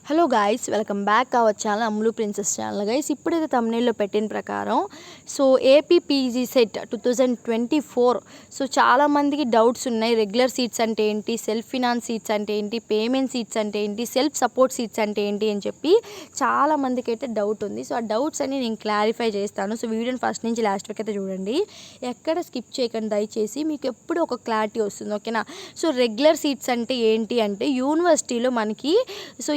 Hello guys, welcome back our channel Ammulu princess channel. Guys, ఇప్పుడైతే తమ్నేల్లో పెట్టిన ప్రకారం AP PG set 2024 చాలామందికి doubts ఉన్నాయి. రెగ్యులర్ సీట్స్ అంటే ఏంటి, సెల్ఫ్ ఫినాన్స్ సీట్స్ అంటే ఏంటి, పేమెంట్ సీట్స్ అంటే ఏంటి, సెల్ఫ్ సపోర్ట్ సీట్స్ అంటే ఏంటి అని చెప్పి చాలామందికి అయితే డౌట్ ఉంది. ఆ డౌట్స్ అన్ని నేను క్లారిఫై చేస్తాను. వీడియోని ఫస్ట్ నుంచి లాస్ట్ వరకు అయితే చూడండి, ఎక్కడ స్కిప్ చేయకండి దయచేసి. మీకు ఎప్పుడు ఒక క్లారిటీ వస్తుంది, ఓకేనా? రెగ్యులర్ సీట్స్ అంటే ఏంటి అంటే యూనివర్సిటీలో మనకి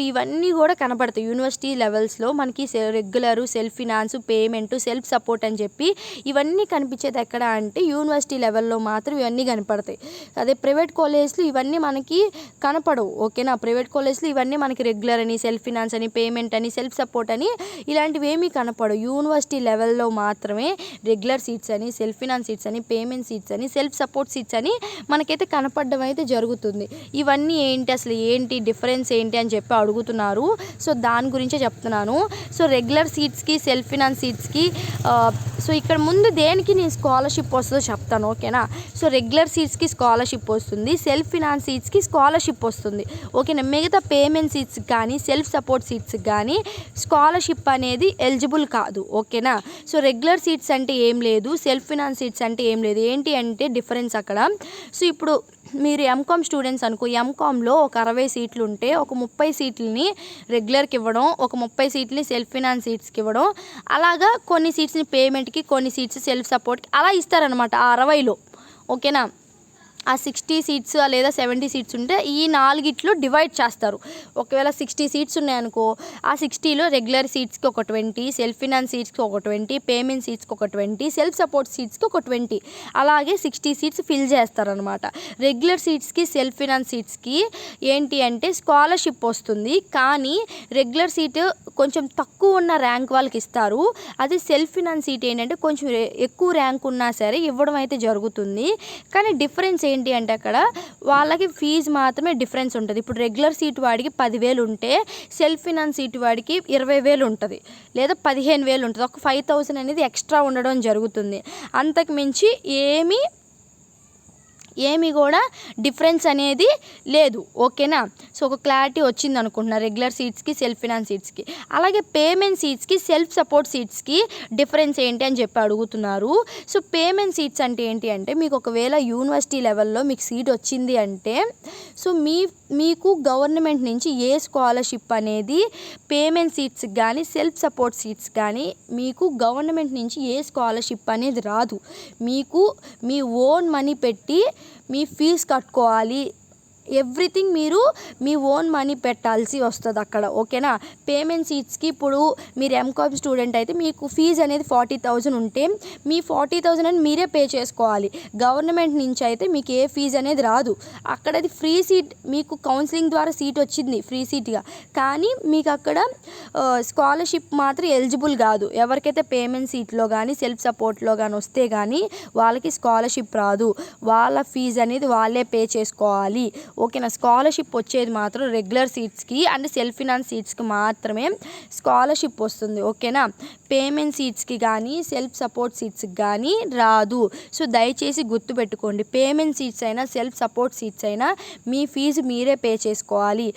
ఇవన్నీ కూడా కనపడతాయి. యూనివర్సిటీ లెవెల్స్లో మనకి regular, self finance, payment, self support అని చెప్పి ఇవన్నీ కనిపించేది ఎక్కడ అంటే యూనివర్సిటీ లెవెల్లో మాత్రం ఇవన్నీ కనపడతాయి. అదే ప్రైవేట్ కాలేజ్లో ఇవన్నీ మనకి కనపడవు, ఓకేనా? ప్రైవేట్ కాలేజ్లో ఇవన్నీ మనకి రెగ్యులర్ అని, సెల్ఫ్ ఫినాన్స్ అని, పేమెంట్ అని, సెల్ఫ్ సపోర్ట్ అని ఇలాంటివి ఏమీ కనపడవు. యూనివర్సిటీ లెవెల్లో మాత్రమే రెగ్యులర్ సీట్స్ అని, సెల్ఫ్ ఫినాన్స్ సీట్స్ అని, పేమెంట్ సీట్స్ అని, సెల్ఫ్ సపోర్ట్ సీట్స్ అని మనకైతే కనపడడం అయితే జరుగుతుంది. ఇవన్నీ ఏంటి, అసలు ఏంటి డిఫరెన్స్ ఏంటి అని చెప్పి అడుగుతున్నారు. దాని గురించే చెప్తున్నాను. రెగ్యులర్ సీట్స్కి, సెల్ఫ్ ఫినాన్స్ సీట్స్కి ఇక్కడ ముందు దేనికి నేను స్కాలర్షిప్ వస్తుందో చెప్తాను, ఓకేనా? రెగ్యులర్ సీట్స్కి స్కాలర్షిప్ వస్తుంది, సెల్ఫ్ ఫినాన్స్ సీట్స్కి స్కాలర్షిప్ వస్తుంది, ఓకేనా? మిగతా పేమెంట్ సీట్స్ కానీ, సెల్ఫ్ సపోర్ట్ సీట్స్ కానీ స్కాలర్షిప్ అనేది ఎలిజిబుల్ కాదు, ఓకేనా? రెగ్యులర్ సీట్స్ అంటే ఏం లేదు, సెల్ఫ్ ఫినాన్స్ సీట్స్ అంటే ఏం లేదు. ఏంటి అంటే డిఫరెన్స్ అక్కడ. ఇప్పుడు మీరు ఎంకామ్ స్టూడెంట్స్ అనుకో, ఎంకామ్లో ఒక 60 సీట్లు ఉంటే ఒక 30 సీట్లని రెగ్యులర్కి ఇవ్వడం, ఒక 30 సీట్లని సెల్ఫ్ ఫినాన్స్ సీట్స్కి ఇవ్వడం, అలాగా కొన్ని సీట్స్ని పేమెంట్కి, కొన్ని సీట్స్ సెల్ఫ్ సపోర్ట్కి అలా ఇస్తారనమాట ఆ 60లో, ఓకేనా? ఆ 60 సీట్స్ లేదా 70 సీట్స్ ఉంటే ఈ 4 డివైడ్ చేస్తారు. ఒకవేళ 60 సీట్స్ ఉన్నాయనుకో, ఆ 60లో రెగ్యులర్ సీట్స్కి ఒక 20, సెల్ఫ్ ఫినాన్స్ సీట్స్కి ఒక 20, పేమెంట్ సీట్స్కి ఒక 20, సెల్ఫ్ సపోర్ట్ సీట్స్కి ఒక 20, అలాగే 60 సీట్స్ ఫిల్ చేస్తారనమాట. రెగ్యులర్ సీట్స్కి, సెల్ఫ్ ఫినాన్స్ సీట్స్కి ఏంటి అంటే స్కాలర్షిప్ వస్తుంది, కానీ రెగ్యులర్ సీట్ కొంచెం తక్కువ ఉన్న ర్యాంక్ వాళ్ళకి ఇస్తారు. అది సెల్ఫ్ ఫినాన్స్ సీట్ ఏంటంటే కొంచెం ఎక్కువ ర్యాంక్ ఉన్నా సరే ఇవ్వడం అయితే జరుగుతుంది. కానీ డిఫరెన్స్ ఏంటి అంటే అక్కడ వాళ్ళకి ఫీజు మాత్రమే డిఫరెన్స్ ఉంటుంది. ఇప్పుడు రెగ్యులర్ సీట్ వాడికి 10,000 ఉంటే సెల్ఫ్ ఫినాన్స్ సీట్ వాడికి 20,000 ఉంటుంది, లేదా 15,000 ఉంటుంది. ఒక 5,000 అనేది ఎక్స్ట్రా ఉండడం జరుగుతుంది. అంతకు మించి ఏమీ కూడా డిఫరెన్స్ అనేది లేదు, ఓకేనా? ఒక క్లారిటీ వచ్చింది అనుకుంటున్నా రెగ్యులర్ సీట్స్కి, సెల్ఫ్ ఫినాన్స్ సీట్స్కి. అలాగే పేమెంట్ సీట్స్కి, సెల్ఫ్ సపోర్ట్ సీట్స్కి డిఫరెన్స్ ఏంటి అని చెప్పి అడుగుతున్నారు. పేమెంట్ సీట్స్ అంటే ఏంటి అంటే మీకు ఒకవేళ యూనివర్సిటీ లెవెల్లో మీకు సీట్ వచ్చింది అంటే మీకు గవర్నమెంట్ నుంచి ఏ స్కాలర్షిప్ అనేది పేమెంట్ సీట్స్ కానీ, సెల్ఫ్ సపోర్ట్ సీట్స్ కానీ మీకు గవర్నమెంట్ నుంచి ఏ స్కాలర్షిప్ అనేది రాదు. మీకు మీ ఓన్ మనీ పెట్టి మీ ఫీజు కట్టుకోవాలి. ఎవ్రీథింగ్ మీరు మీ ఓన్ మనీ పెట్టాల్సి వస్తుంది అక్కడ, ఓకేనా? పేమెంట్ సీట్స్కి ఇప్పుడు మీరు ఎంకామ్ స్టూడెంట్ అయితే మీకు ఫీజు అనేది 40,000 ఉంటే మీ 40,000 అని మీరే పే చేసుకోవాలి. గవర్నమెంట్ నుంచి అయితే మీకు ఏ ఫీజు అనేది రాదు. అక్కడ అది ఫ్రీ సీట్, మీకు కౌన్సిలింగ్ ద్వారా సీట్ వచ్చింది ఫ్రీ సీట్గా, కానీ మీకు అక్కడ స్కాలర్షిప్ మాత్రం ఎలిజిబుల్ కాదు. ఎవరికైతే పేమెంట్ సీట్లో కానీ, సెల్ఫ్ సపోర్ట్లో కానీ వస్తే కానీ వాళ్ళకి స్కాలర్షిప్ రాదు. వాళ్ళ ఫీజు అనేది వాళ్ళే పే చేసుకోవాలి, ఓకేనా? స్కాలర్షిప్ వచ్చేది మాత్రం రెగ్యులర్ సీట్స్కి అండ్ సెల్ఫ్ ఫినాన్స్ సీట్స్కి మాత్రమే స్కాలర్షిప్ వస్తుంది, ఓకేనా? పేమెంట్ సీట్స్కి కానీ, సెల్ఫ్ సపోర్ట్ సీట్స్కి కానీ రాదు. దయచేసి గుర్తుపెట్టుకోండి, పేమెంట్ సీట్స్ అయినా, సెల్ఫ్ సపోర్ట్ సీట్స్ అయినా మీ ఫీజు మీరే పే చేసుకోవాలి.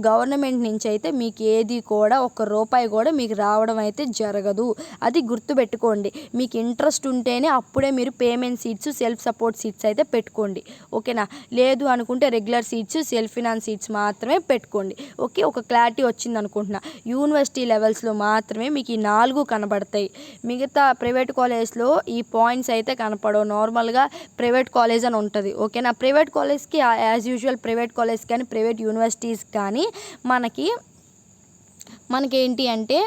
గవర్నమెంట్ నుంచి అయితే మీకు ఏది కూడా ₹1 కూడా మీకు రావడం అయితే జరగదు. అది గుర్తుపెట్టుకోండి. మీకు ఇంట్రెస్ట్ ఉంటేనే అప్పుడే మీరు payment seats, self support seats అయితే పెట్టుకోండి, ఓకేనా? లేదు అనుకుంటే regular seats, self finance seats మాత్రమే పెట్టుకోండి, ఓకే? ఒక క్లారిటీ వచ్చింది అనుకుంటున్నా. యూనివర్సిటీ లెవెల్స్లో మాత్రమే మీకు ఈ 4 కనబడతాయి. మిగతా ప్రైవేట్ కాలేజ్లో ఈ పాయింట్స్ అయితే కనపడవు. నార్మల్గా ప్రైవేట్ కాలేజ్ అని ఉంటుంది, ఓకేనా? ప్రైవేట్ కాలేజ్కి యాజ్ యూజువల్ ప్రైవేట్ కాలేజ్ కానీ, ప్రైవేట్ యూనివర్సిటీస్ కానీ మనకేంటి అంటే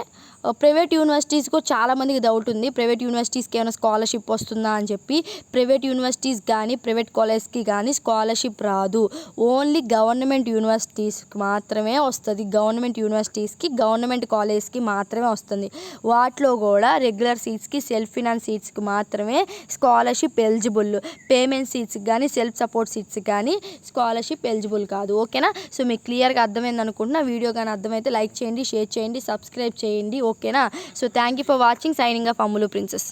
ప్రైవేట్ యూనివర్సిటీస్కు చాలామందికి డౌట్ ఉంది. ప్రైవేట్ యూనివర్సిటీస్కి ఏమైనా స్కాలర్షిప్ వస్తుందా అని చెప్పి. ప్రైవేట్ యూనివర్సిటీస్ కానీ, ప్రైవేట్ కాలేజ్కి కానీ స్కాలర్షిప్ రాదు. ఓన్లీ గవర్నమెంట్ యూనివర్సిటీస్కి మాత్రమే వస్తుంది. గవర్నమెంట్ యూనివర్సిటీస్కి, గవర్నమెంట్ కాలేజ్కి మాత్రమే వస్తుంది. వాటిలో కూడా రెగ్యులర్ సీట్స్కి, సెల్ఫ్ ఫినాన్స్ సీట్స్కి మాత్రమే స్కాలర్షిప్ ఎలిజిబుల్. పేమెంట్ సీట్స్కి కానీ, సెల్ఫ్ సపోర్ట్ సీట్స్కి కానీ స్కాలర్షిప్ ఎలిజిబుల్ కాదు, ఓకేనా? మీకు క్లియర్గా అర్థమైంది అనుకుంటున్నా. వీడియో కానీ అర్థమైతే లైక్ చేయండి, షేర్ చేయండి, సబ్స్క్రైబ్ చేయండి, ఓకేనా? Thank you for watching. Signing off Ammulu princess.